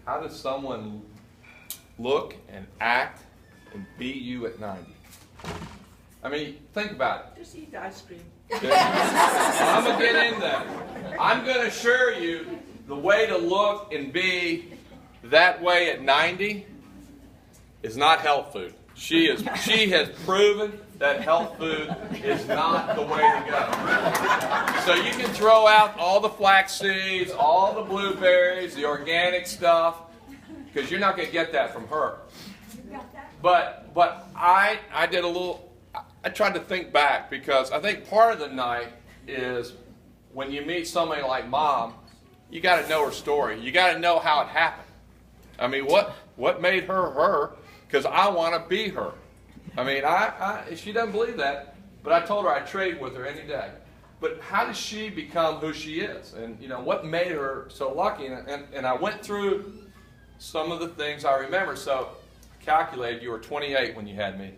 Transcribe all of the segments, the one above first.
How does someone look and act and beat you at 90? I mean, think about it. Just eat the ice cream. Okay? I'm going to get into that. I'm going to assure you the way to look and be that way at 90 is not health food. She has proven that health food is not the way to go. So you can throw out all the flax seeds, all the blueberries, the organic stuff, because you're not going to get that from her. But I did a little, I tried to think back, because I think part of the night is when you meet somebody like Mom, you got to know her story. You got to know how it happened. I mean, what made her her? Because I want to be her. I mean, she doesn't believe that, but I told her I'd trade with her any day. But how did she become who she is? And, you know, what made her so lucky? And I went through some of the things I remember. So I calculated you were 28 when you had me.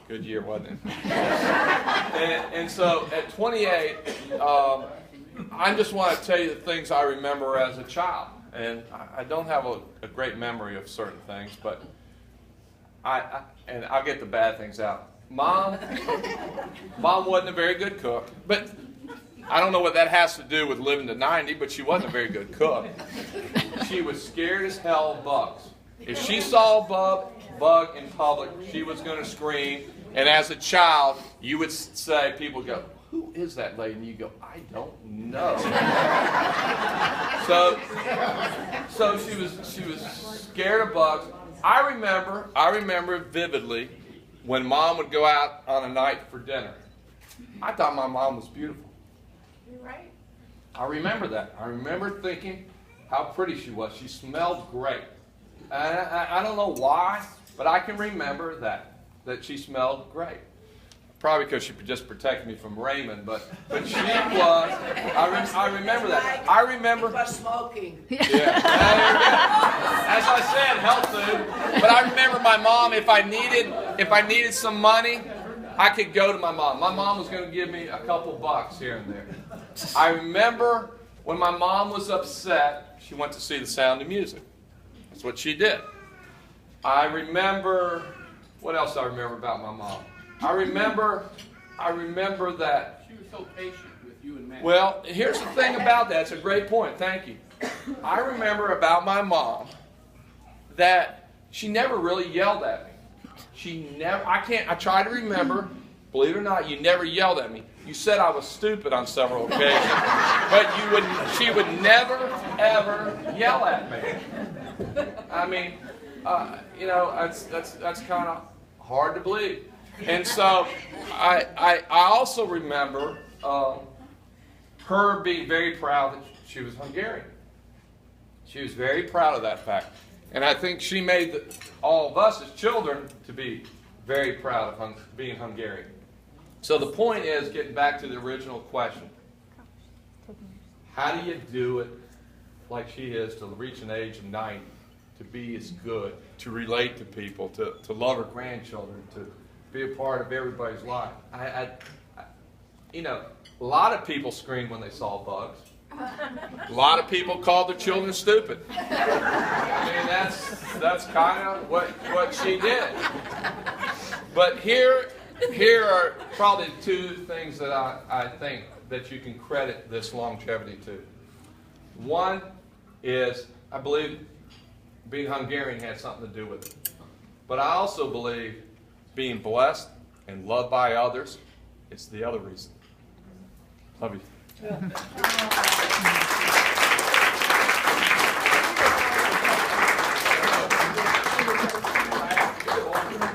Good year, wasn't it? and so at 28, I just want to tell you the things I remember as a child. And I don't have a great memory of certain things, but and I'll get the bad things out. Mom wasn't a very good cook, but I don't know what that has to do with living to 90, but she wasn't a very good cook. She was scared as hell of bugs. If she saw a bug in public, she was going to scream. And as a child, you would say, people go, "Who is that lady?" And you go, "I don't know." So she was scared of bugs. I remember vividly when Mom would go out on a night for dinner. I thought my mom was beautiful. You're right. I remember that. I remember thinking how pretty she was. She smelled great. And I don't know why, but I can remember that she smelled great. Probably because she just protected me from Raymond, but she was. I remember that. I remember. For smoking. Yeah. As I said, health food. But I remember my mom. If I needed some money, I could go to my mom. My mom was going to give me a couple bucks here and there. I remember when my mom was upset, she went to see The Sound of Music. That's what she did. I remember. What else do I remember about my mom? I remember that. She was so patient with you and Matt. Well, here's the thing about that. It's a great point. Thank you. I remember about my mom that she never really yelled at me. I try to remember, believe it or not, you never yelled at me. You said I was stupid on several occasions, but she would never, ever yell at me. I mean, that's kind of hard to believe. And so I also remember her being very proud that she was Hungarian. She was very proud of that fact. And I think she made all of us as children to be very proud of being Hungarian. So the point is, getting back to the original question, how do you do it like she is to reach an age of 90, to be as good, to relate to people, to love her grandchildren, to be a part of everybody's life? A lot of people screamed when they saw bugs. A lot of people called their children stupid. I mean, that's kind of what she did. But here are probably two things that I think that you can credit this longevity to. One is, I believe being Hungarian had something to do with it. But I also believe being blessed and loved by others is the other reason. Love you.